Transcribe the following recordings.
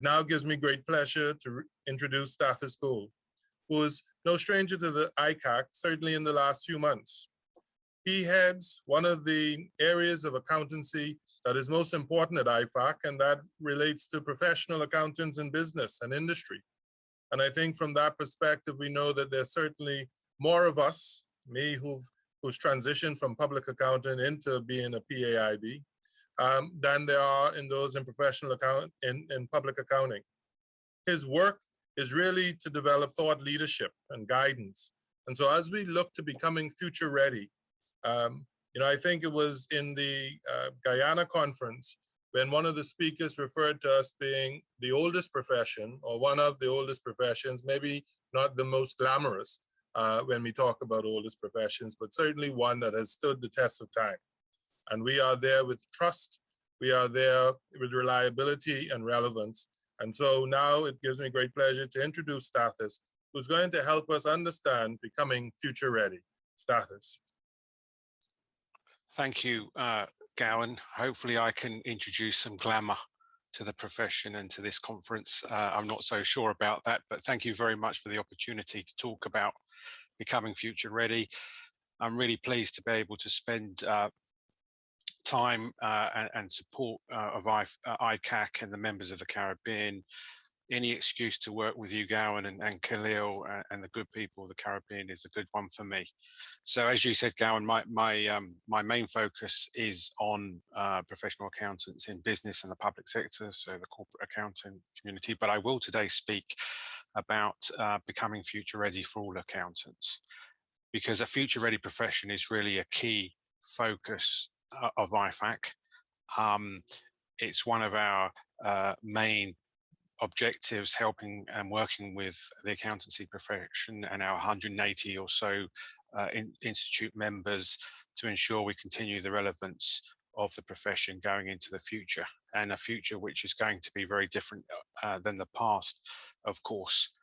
Now gives me great pleasure to introduce Stathis Gould, who is no stranger to the ICAC, certainly in the last few months. He heads one of the areas of accountancy that is most important at IFAC, and that relates to professional accountants in business and industry. And I think from that perspective, we know that there's certainly more of us, me who's transitioned from public accounting into being a PAIB, than there are in those in in public accounting. His work is really to develop thought leadership and guidance. And so as we look to becoming future ready, I think it was in the Guyana conference when one of the speakers referred to us being the oldest profession, or one of the oldest professions, maybe not the most glamorous when we talk about oldest professions, but certainly one that has stood the test of time. And we are there with trust, we are there with reliability and relevance. And so now it gives me great pleasure to introduce Stathis, who's going to help us understand becoming future ready. Stathis. Thank you, Gowan. Hopefully I can introduce some glamour to the profession and to this conference. I'm not so sure about that, but thank you very much for the opportunity to talk about becoming future ready. I'm really pleased to be able to spend time and support of ICAC and the members of the Caribbean. Any excuse to work with you, Gowan, and Khalil and the good people of the Caribbean is a good one for me. So as you said, Gowan, my main focus is on professional accountants in business and the public sector, so the corporate accounting community, but I will today speak about becoming future ready for all accountants, because a future ready profession is really a key focus of IFAC. It's one of our main objectives, helping and working with the accountancy profession and our 180 or so institute members to ensure we continue the relevance of the profession going into the future, and a future which is going to be very different than the past, of course.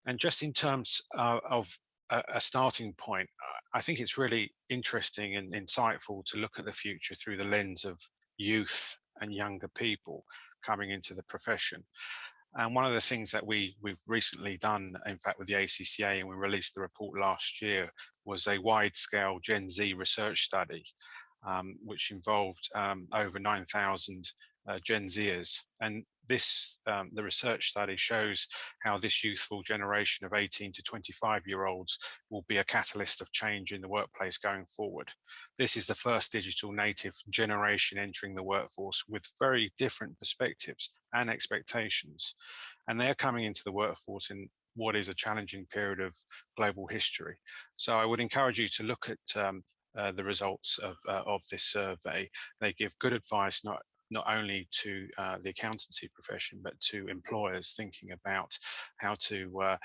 And just in terms of a starting point, I think it's really interesting and insightful to look at the future through the lens of youth and younger people coming into the profession. And one of the things that we've recently done, in fact, with the ACCA, and we released the report last year, was a wide-scale Gen Z research study, which involved over 9,000 Gen Zers. And the research study shows how this youthful generation of 18 to 25-year-olds will be a catalyst of change in the workplace going forward. This is the first digital native generation entering the workforce with very different perspectives and expectations. And they're coming into the workforce in what is a challenging period of global history. So I would encourage you to look at the results of this survey. They give good advice, not only to the accountancy profession, but to employers thinking about how to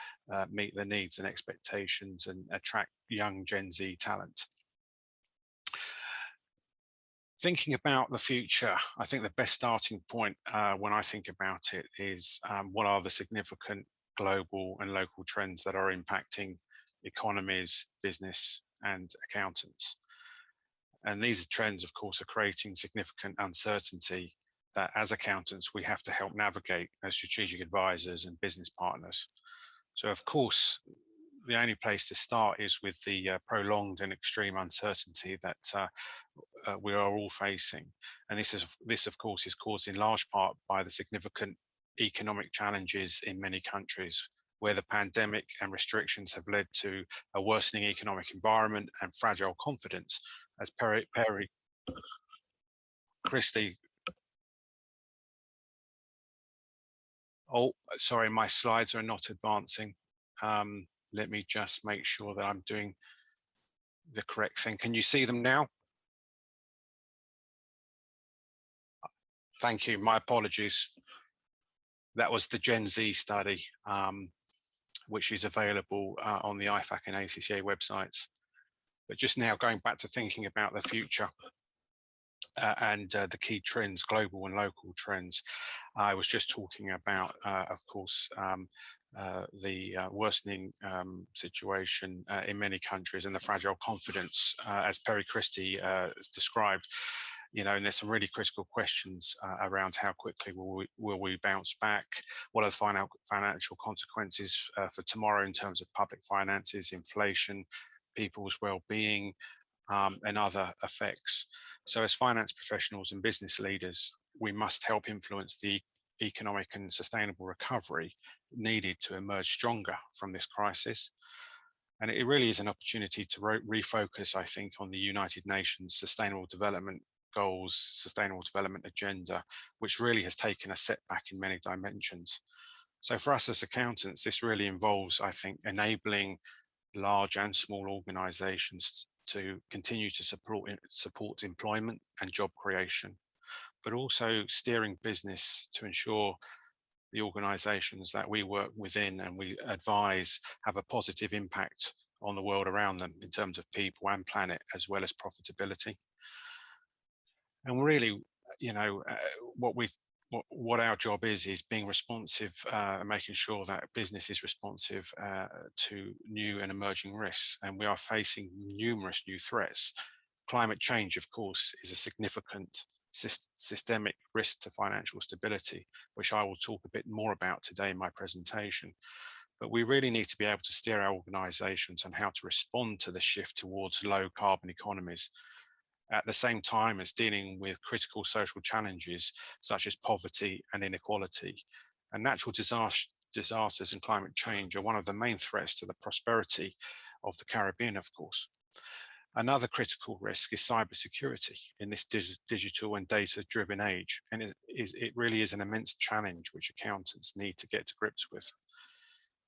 meet the needs and expectations and attract young Gen Z talent. Thinking about the future, I think the best starting point when I think about it is what are the significant global and local trends that are impacting economies, business, and accountants. And these trends, of course, are creating significant uncertainty that as accountants, we have to help navigate as strategic advisors and business partners. So, of course, the only place to start is with the prolonged and extreme uncertainty that we are all facing. And this, of course, is caused in large part by the significant economic challenges in many countries, where the pandemic and restrictions have led to a worsening economic environment and fragile confidence, as Perry Christie. Oh, sorry, my slides are not advancing. Let me just make sure that I'm doing the correct thing. Can you see them now? Thank you, my apologies. That was the Gen Z study, which is available on the IFAC and ACCA websites. But just now going back to thinking about the future and the key trends, global and local trends, I was just talking about, of course, the worsening situation in many countries and the fragile confidence, as Perry Christie has described. and there's some really critical questions around how quickly will we bounce back? What are the financial consequences for tomorrow in terms of public finances, inflation, people's well-being, and other effects. So as finance professionals and business leaders, we must help influence the economic and sustainable recovery needed to emerge stronger from this crisis. And it really is an opportunity to refocus, I think, on the United Nations Sustainable Development Goals, Sustainable Development Agenda, which really has taken a setback in many dimensions. So for us as accountants, this really involves, I think, enabling large and small organizations to continue to support employment and job creation, but also steering business to ensure the organizations that we work within and we advise have a positive impact on the world around them in terms of people and planet, as well as profitability. And really, what our job is being responsive and making sure that business is responsive to new and emerging risks. And we are facing numerous new threats. Climate change, of course, is a significant systemic risk to financial stability, which I will talk a bit more about today in my presentation. But we really need to be able to steer our organizations on how to respond to the shift towards low carbon economies, at the same time as dealing with critical social challenges such as poverty and inequality. And natural disasters and climate change are one of the main threats to the prosperity of the Caribbean, of course. Another critical risk is cybersecurity in this digital and data-driven age, and it really is an immense challenge which accountants need to get to grips with.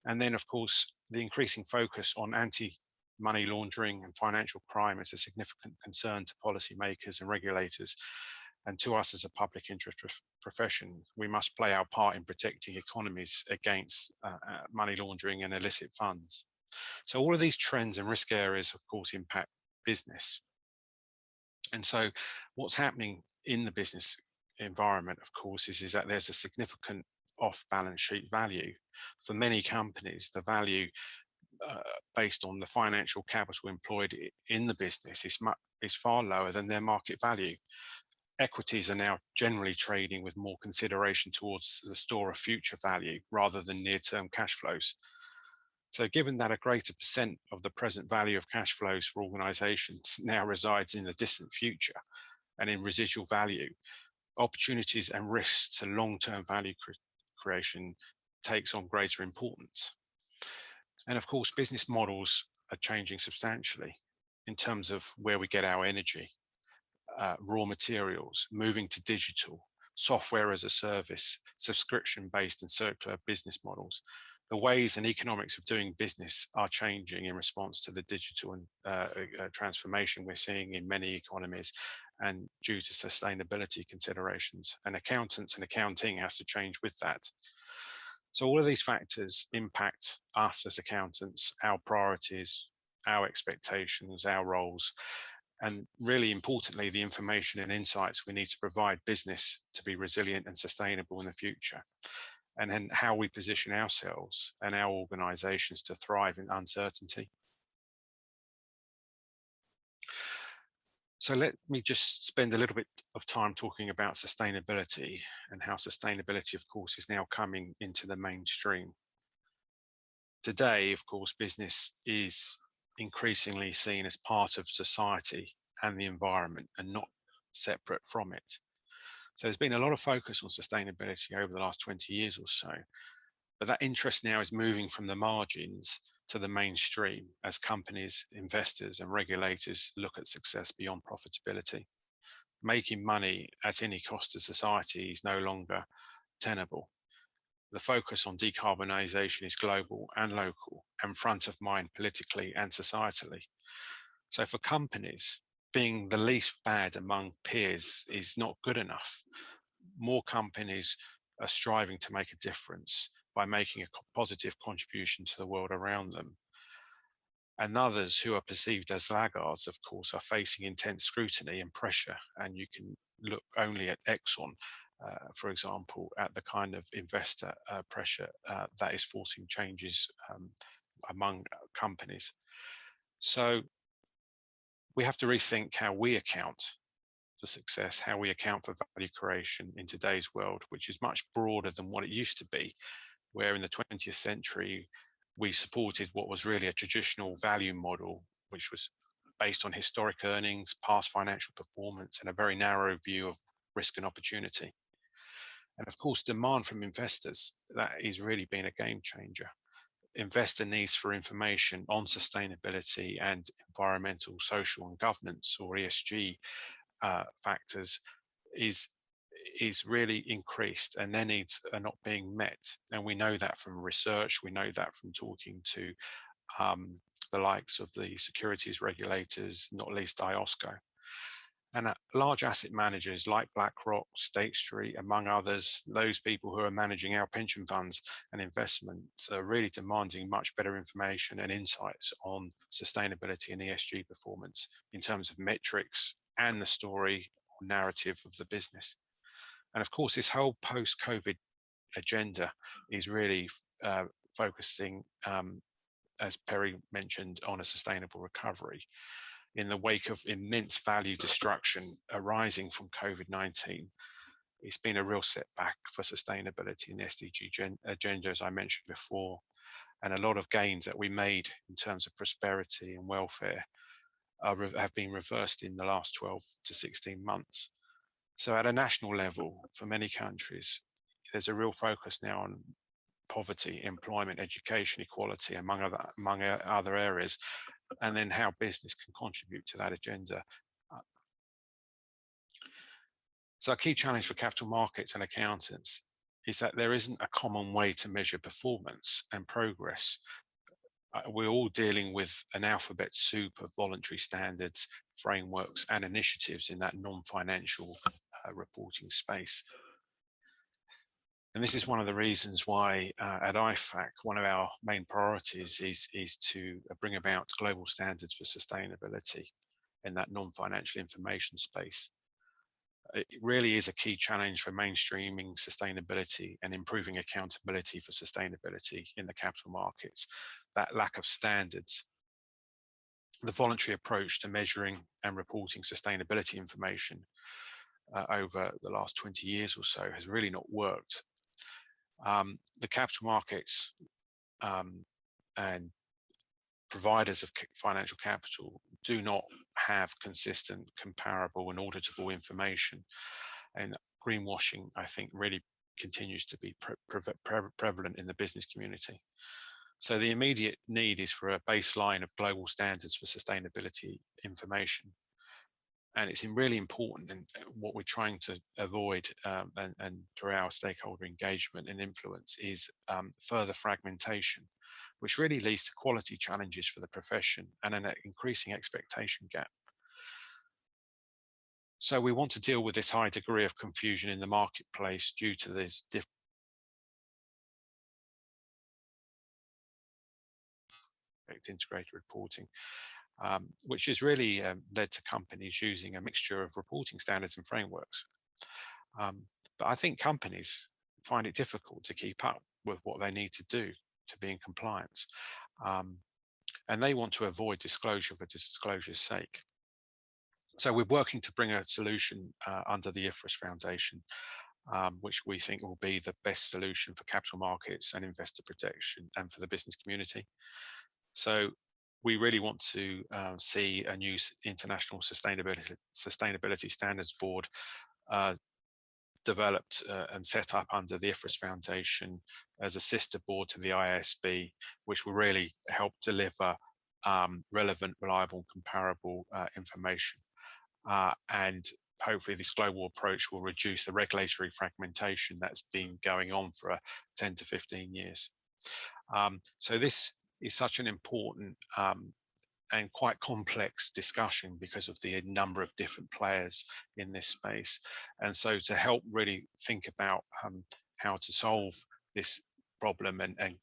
And then, of course, the increasing focus on anti-money laundering and financial crime is a significant concern to policymakers and regulators, and to us as a public interest profession. We must play our part in protecting economies against money laundering and illicit funds. So all of these trends and risk areas, of course, impact business. And so what's happening in the business environment, of course, is that there's a significant off-balance sheet value. For many companies, the value based on the financial capital employed in the business is far lower than their market value. Equities are now generally trading with more consideration towards the store of future value rather than near-term cash flows. So given that a greater percent of the present value of cash flows for organizations now resides in the distant future and in residual value, opportunities and risks to long-term value creation takes on greater importance. And of course, business models are changing substantially in terms of where we get our energy, raw materials, moving to digital, software as a service, subscription-based and circular business models. The ways and economics of doing business are changing in response to the digital and transformation we're seeing in many economies and due to sustainability considerations. And accountants and accounting has to change with that. So all of these factors impact us as accountants, our priorities, our expectations, our roles, and really importantly, the information and insights we need to provide business to be resilient and sustainable in the future, and then how we position ourselves and our organizations to thrive in uncertainty. So let me just spend a little bit of time talking about sustainability and how sustainability, of course, is now coming into the mainstream. Today, of course, business is increasingly seen as part of society and the environment and not separate from it. So there's been a lot of focus on sustainability over the last 20 years or so, but that interest now is moving from the margins to the mainstream as companies, investors, and regulators look at success beyond profitability. Making money at any cost to society is no longer tenable. The focus on decarbonisation is global and local and front of mind politically and societally. So for companies, being the least bad among peers is not good enough. More companies are striving to make a difference by making a positive contribution to the world around them. And others who are perceived as laggards, of course, are facing intense scrutiny and pressure. And you can look only at Exxon, for example, at the kind of investor pressure that is forcing changes among companies. So we have to rethink how we account for success, how we account for value creation in today's world, which is much broader than what it used to be, where in the 20th century, we supported what was really a traditional value model, which was based on historic earnings, past financial performance, and a very narrow view of risk and opportunity. And of course, demand from investors, that is really been a game changer. Investor needs for information on sustainability and environmental, social, and governance, or ESG factors, is really increased, and their needs are not being met. And we know that from research, we know that from talking to the likes of the securities regulators, not least IOSCO. And large asset managers like BlackRock, State Street, among others, those people who are managing our pension funds and investments are really demanding much better information and insights on sustainability and ESG performance in terms of metrics and the story or narrative of the business. And of course, this whole post-COVID agenda is really focusing, as Perry mentioned, on a sustainable recovery. In the wake of immense value destruction arising from COVID-19, it's been a real setback for sustainability in the SDG agenda, as I mentioned before, and a lot of gains that we made in terms of prosperity and welfare have been reversed in the last 12 to 16 months. So at a national level, for many countries, there's a real focus now on poverty, employment, education, equality, among other areas, and then how business can contribute to that agenda. So a key challenge for capital markets and accountants is that there isn't a common way to measure performance and progress. We're all dealing with an alphabet soup of voluntary standards, frameworks, and initiatives in that non-financial reporting space. And this is one of the reasons why at IFAC, one of our main priorities is to bring about global standards for sustainability in that non-financial information space. It really is a key challenge for mainstreaming sustainability and improving accountability for sustainability in the capital markets. That lack of standards, the voluntary approach to measuring and reporting sustainability information over the last 20 years or so has really not worked. The capital markets and providers of financial capital do not have consistent, comparable, and auditable information. And greenwashing, I think, really continues to be prevalent in the business community. So the immediate need is for a baseline of global standards for sustainability information. And it's really important, and what we're trying to avoid and through our stakeholder engagement and influence is further fragmentation, which really leads to quality challenges for the profession and an increasing expectation gap. So we want to deal with this high degree of confusion in the marketplace due to this integrated reporting. Which has really led to companies using a mixture of reporting standards and frameworks. But I think companies find it difficult to keep up with what they need to do to be in compliance. And they want to avoid disclosure for disclosure's sake. So we're working to bring a solution under the IFRS Foundation, which we think will be the best solution for capital markets and investor protection and for the business community. So we really want to see a new international sustainability standards board developed and set up under the IFRS Foundation as a sister board to the IASB, which will really help deliver relevant, reliable, and comparable information. And hopefully this global approach will reduce the regulatory fragmentation that's been going on for 10 to 15 years. So this is such an important and quite complex discussion because of the number of different players in this space. And so to help really think about how to solve this problem and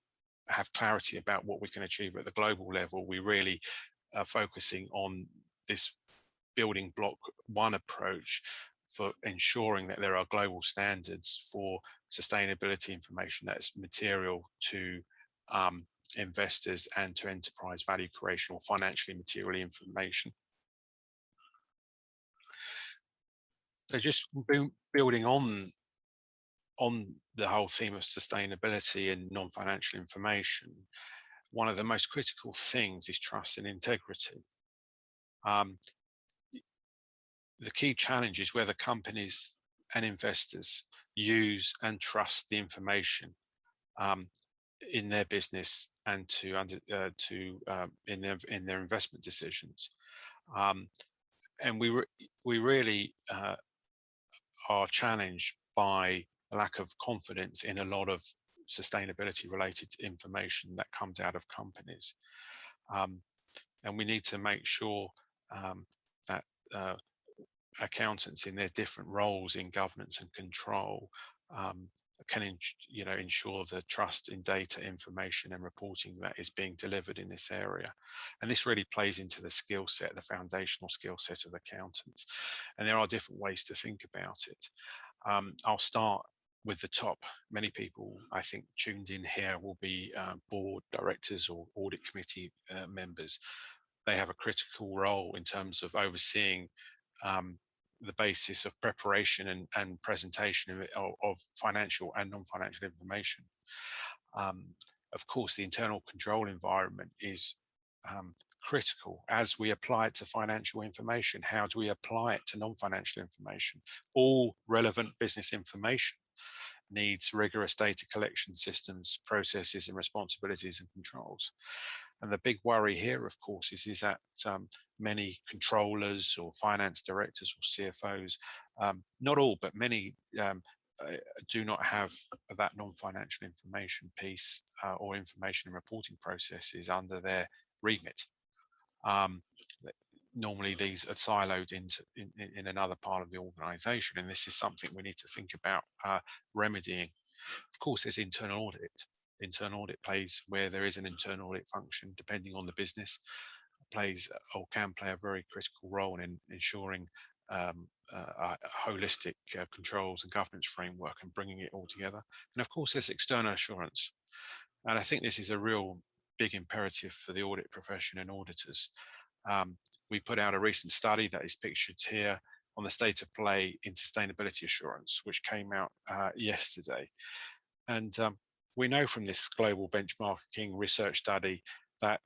have clarity about what we can achieve at the global level, we really are focusing on this building block one approach for ensuring that there are global standards for sustainability information that's material to investors and to enterprise value creation or financially material information. So just building on the whole theme of sustainability and non-financial information, one of the most critical things is trust and integrity. Um, the key challenge is whether companies and investors use and trust the information in their business and in their investment decisions. And we really are challenged by the lack of confidence in a lot of sustainability related information that comes out of companies. And we need to make sure that accountants in their different roles in governance and control can ensure the trust in data, information and reporting that is being delivered in this area. And this really plays into the skill set, the foundational skill set of accountants. And there are different ways to think about it. I'll start with the top. Many people, I think, tuned in here will be board directors or audit committee members. They have a critical role in terms of overseeing the basis of preparation and presentation of financial and non-financial information. Of course, the internal control environment is critical as we apply it to financial information. How do we apply it to non-financial information? All relevant business information needs rigorous data collection systems, processes and responsibilities and controls. And the big worry here, of course, is that many controllers or finance directors or CFOs, not all, but many do not have that non-financial information piece or information and reporting processes under their remit. Normally these are siloed in another part of the organization, and this is something we need to think about remedying. Of course, there's internal audit. Internal audit plays where there is an internal audit function, depending on the business, plays or can play a very critical role in ensuring a holistic controls and governance framework and bringing it all together. And of course, there's external assurance. And I think this is a real big imperative for the audit profession and auditors. We put out a recent study that is pictured here on the state of play in sustainability assurance, which came out yesterday. And we know from this global benchmarking research study that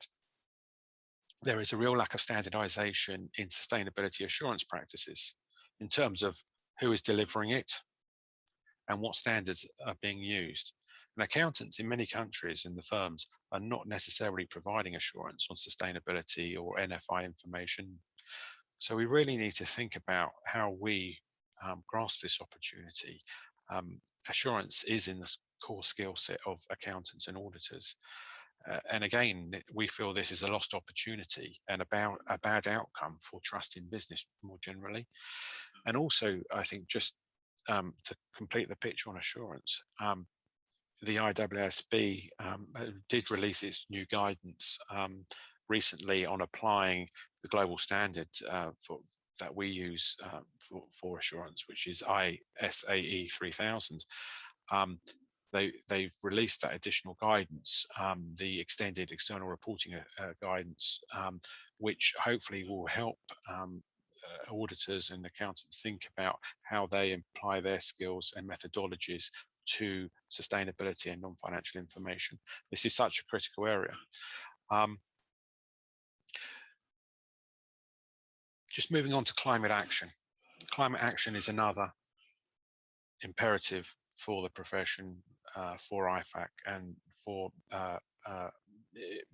there is a real lack of standardization in sustainability assurance practices in terms of who is delivering it and what standards are being used. And accountants in many countries in the firms are not necessarily providing assurance on sustainability or NFI information. So we really need to think about how we grasp this opportunity. Assurance is in the core skill set of accountants and auditors. And again, we feel this is a lost opportunity and about a bad outcome for trust in business more generally. And also, I think just to complete the picture on assurance, the IAASB did release its new guidance recently on applying the global standard that we use for assurance, which is ISAE 3000. They've released that additional guidance, the extended external reporting guidance, which hopefully will help auditors and accountants think about how they apply their skills and methodologies to sustainability and non-financial information. This is such a critical area. Just moving on to climate action. Climate action is another imperative for the profession, for IFAC and for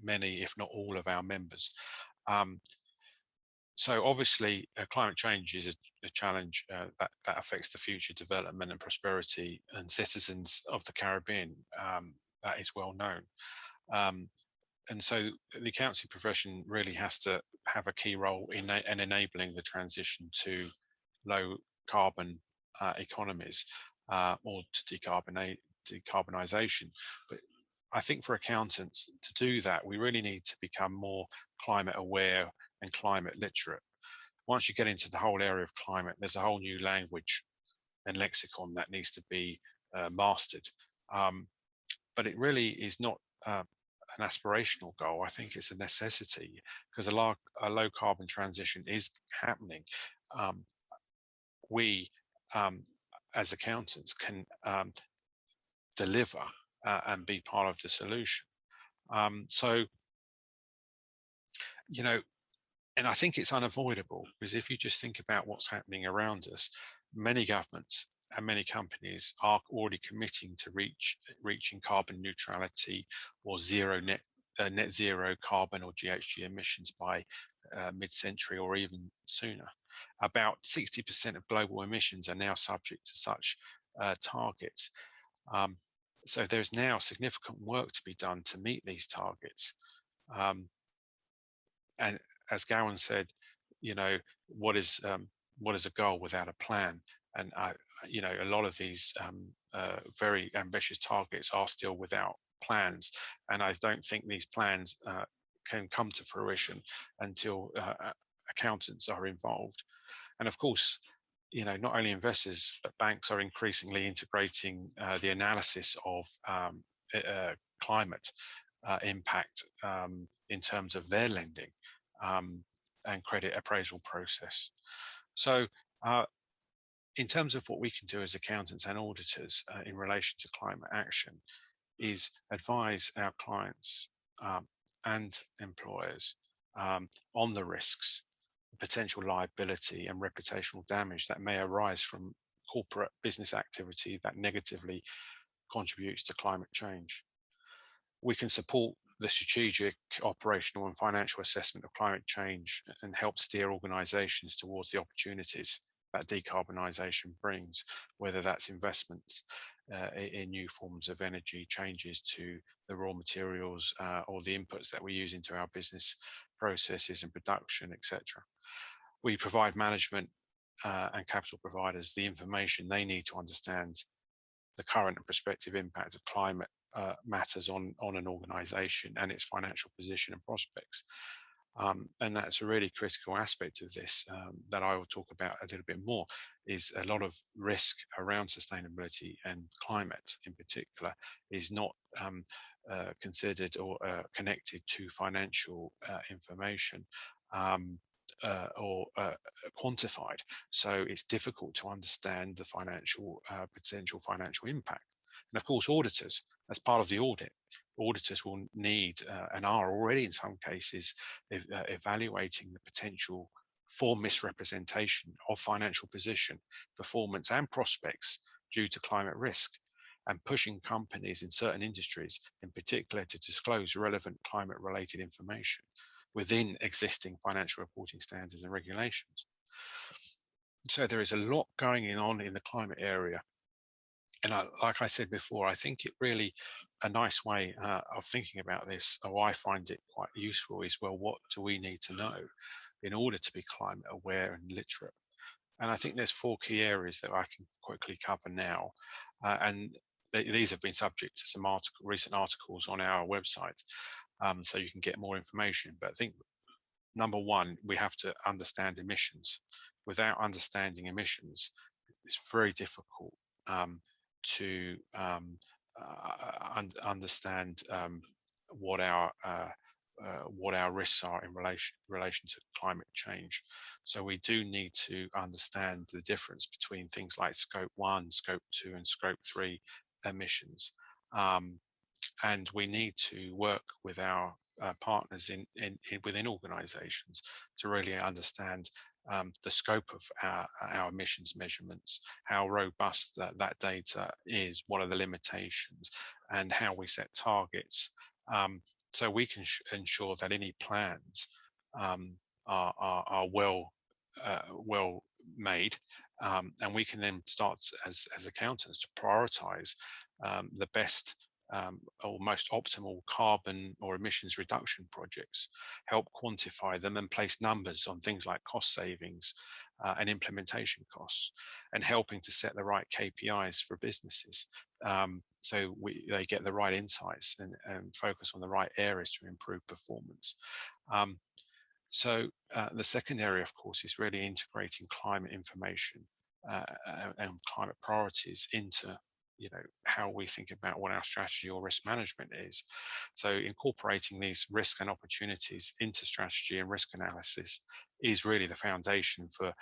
many, if not all of our members. So obviously climate change is a challenge that affects the future development and prosperity and citizens of the Caribbean. That is well known. And so the accountancy profession really has to have a key role in enabling the transition to low carbon economies or to decarbonisation. But I think for accountants to do that, we really need to become more climate aware and climate literate. Once you get into the whole area of climate, there's a whole new language and lexicon that needs to be mastered. But it really is not an aspirational goal. I think it's a necessity because a low carbon transition is happening. we as accountants can deliver and be part of the solution. So, you know, and I think it's unavoidable, because if you just think about what's happening around us, many governments and many companies are already committing to reaching carbon neutrality or net zero carbon or GHG emissions by mid-century or even sooner. About 60% of global emissions are now subject to such targets. So there's now significant work to be done to meet these targets. And as Gowan said, you know, what is a goal without a plan? And you know, a lot of these very ambitious targets are still without plans, and I don't think these plans can come to fruition until accountants are involved. And of course, you know, not only investors but banks are increasingly integrating the analysis of climate impact in terms of their lending and credit appraisal process. So in terms of what we can do as accountants and auditors in relation to climate action is advise our clients and employers on the risks, potential liability and reputational damage that may arise from corporate business activity that negatively contributes to climate change. We can support the strategic, operational and financial assessment of climate change and help steer organisations towards the opportunities that decarbonisation brings, whether that's investments in new forms of energy, changes to the raw materials or the inputs that we use into our business processes and production, etc. We provide management and capital providers the information they need to understand the current and prospective impact of climate matters on an organisation and its financial position and prospects. And that's a really critical aspect of this that I will talk about a little bit more, is a lot of risk around sustainability and climate in particular is not considered or connected to financial information or quantified. So it's difficult to understand the potential financial impact. And of course, auditors, as part of the auditors will need and are already in some cases evaluating the potential for misrepresentation of financial position, performance and prospects due to climate risk, and pushing companies in certain industries in particular to disclose relevant climate related information within existing financial reporting standards and regulations. So there is a lot going on in the climate area. And like I said before, I think it really a nice way of thinking about this, or I find it quite useful, is, well, what do we need to know in order to be climate aware and literate? And I think there's 4 key areas that I can quickly cover now. And these have been subject to some recent articles on our website, so you can get more information. But I think number 1, we have to understand emissions. Without understanding emissions, it's very difficult to understand what our risks are in relation to climate change. So we do need to understand the difference between things like scope 1, scope 2 and scope 3 emissions. And we need to work with our partners within organizations to really understand the scope of our emissions measurements, how robust that data is, what are the limitations, and how we set targets, so we can ensure that any plans are well made, and we can then start as accountants to prioritize the best or most optimal carbon or emissions reduction projects, help quantify them and place numbers on things like cost savings and implementation costs, and helping to set the right KPIs for businesses so they get the right insights and focus on the right areas to improve performance. So the second area, of course, is really integrating climate information and climate priorities into how we think about what our strategy or risk management is. So incorporating these risks and opportunities into strategy and risk analysis is really the foundation for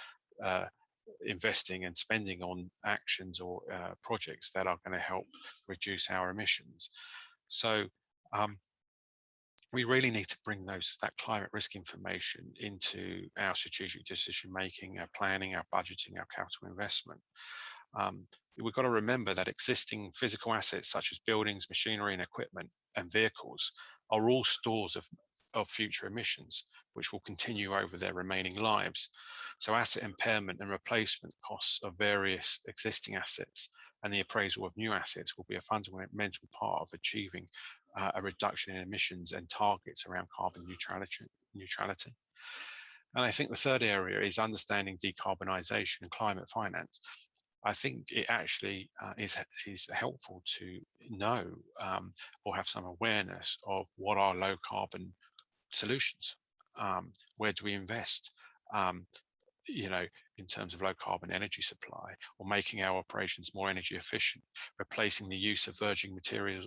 investing and spending on actions or projects that are going to help reduce our emissions. So we really need to bring that climate risk information into our strategic decision making, our planning, our budgeting, our capital investment. We've got to remember that existing physical assets such as buildings, machinery and equipment and vehicles are all stores of future emissions, which will continue over their remaining lives. So asset impairment and replacement costs of various existing assets and the appraisal of new assets will be a fundamental part of achieving a reduction in emissions and targets around carbon neutrality. And I think the third area is understanding decarbonisation and climate finance. I think it actually is helpful to know or have some awareness of what are low carbon solutions. Where do we invest? In terms of low carbon energy supply, or making our operations more energy efficient, replacing the use of virgin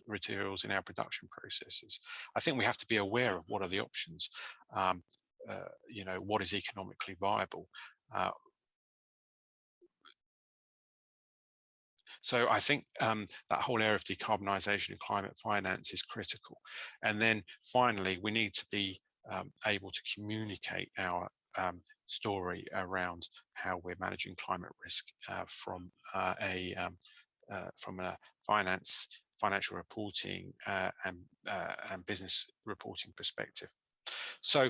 materials in our production processes. I think we have to be aware of what are the options, what is economically viable. So I think that whole area of decarbonisation and climate finance is critical. And then finally, we need to be able to communicate our story around how we're managing climate risk from a financial reporting and business reporting perspective. So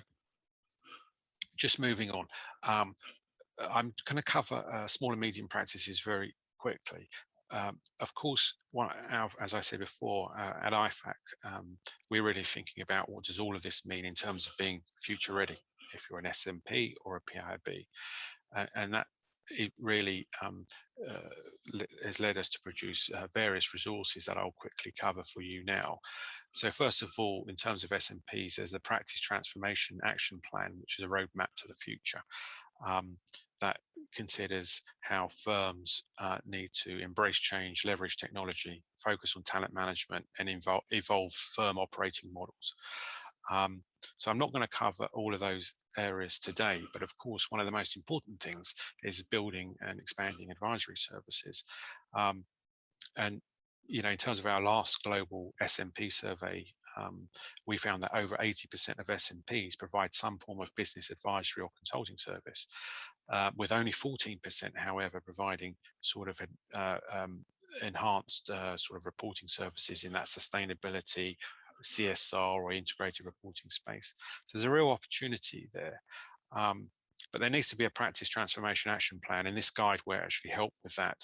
just moving on, I'm going to cover small and medium practices very quickly. Of course, as I said before, at IFAC, we're really thinking about what does all of this mean in terms of being future ready, if you're an SMP or a PIB. And that it really has led us to produce various resources that I'll quickly cover for you now. So first of all, in terms of SMPs, there's the Practice Transformation Action Plan, which is a roadmap to the future. That considers how firms need to embrace change, leverage technology, focus on talent management, and evolve firm operating models. So I'm not going to cover all of those areas today, but of course, one of the most important things is building and expanding advisory services. And in terms of our last global SMP survey, we found that over 80% of SMPs provide some form of business advisory or consulting service, with only 14%, however, providing sort of enhanced sort of reporting services in that sustainability, CSR or integrated reporting space. So there's a real opportunity there. But there needs to be a practice transformation action plan, and this guide will actually help with that.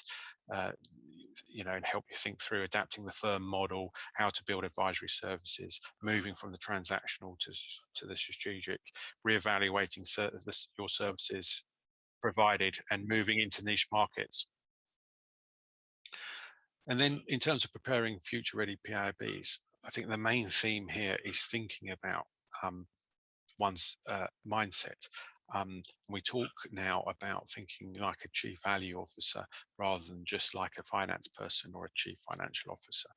And help you think through adapting the firm model, how to build advisory services, moving from the transactional to the strategic, reevaluating your services provided, and moving into niche markets. And then in terms of preparing future-ready PIBs, I think the main theme here is thinking about one's mindset. We talk now about thinking like a chief value officer rather than just like a finance person or a chief financial officer.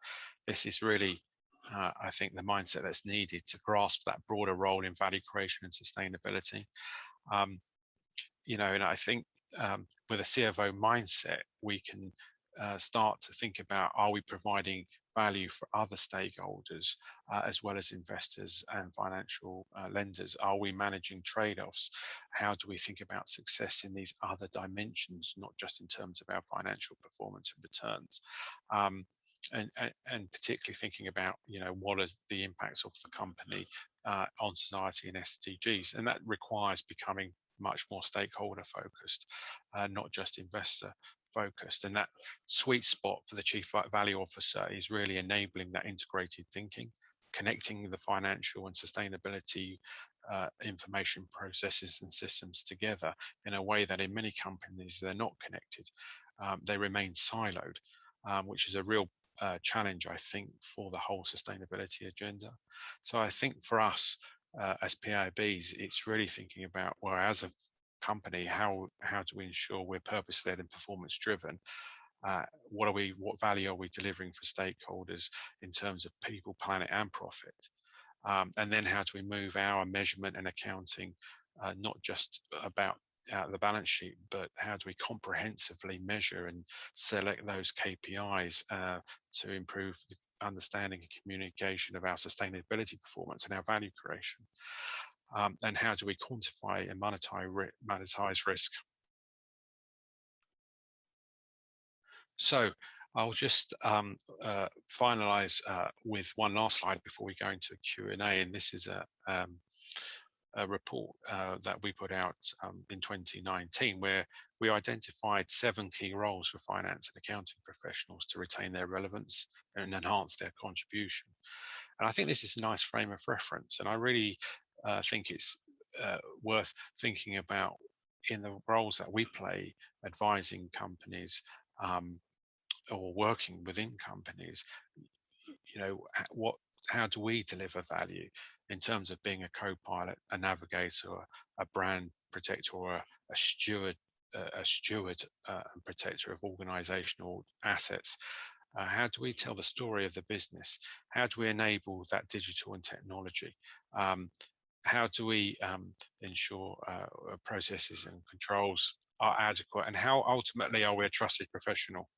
This is really, I think, the mindset that's needed to grasp that broader role in value creation and sustainability. And I think with a CFO mindset, we can start to think about, are we providing value for other stakeholders as well as investors and financial lenders? Are we managing trade-offs? How do we think about success in these other dimensions, not just in terms of our financial performance and returns? And particularly thinking about, what are the impacts of the company on society and SDGs? And that requires becoming much more stakeholder focused, not just investor focused. And that sweet spot for the chief value officer is really enabling that integrated thinking, connecting the financial and sustainability information processes and systems together in a way that in many companies they're not connected. They remain siloed, which is a real challenge, I think, for the whole sustainability agenda. So I think for us as PIBs, it's really thinking about, well, as a company, how do we ensure we're purpose-led and performance-driven? What value are we delivering for stakeholders in terms of people, planet, and profit? And then how do we move our measurement and accounting not just about the balance sheet, but how do we comprehensively measure and select those KPIs to improve the understanding and communication of our sustainability performance and our value creation? And how do we quantify and monetize risk? So I'll just finalize with one last slide before we go into a Q&A, and this is a report that we put out in 2019, where we identified 7 key roles for finance and accounting professionals to retain their relevance and enhance their contribution. And I think this is a nice frame of reference, and I really think it's worth thinking about in the roles that we play, advising companies or working within companies. You know, how do we deliver value in terms of being a co-pilot, a navigator, a brand protector, or a steward and protector of organizational assets? How do we tell the story of the business? How do we enable that digital and technology? How do we ensure processes and controls are adequate? And how ultimately are we a trusted professional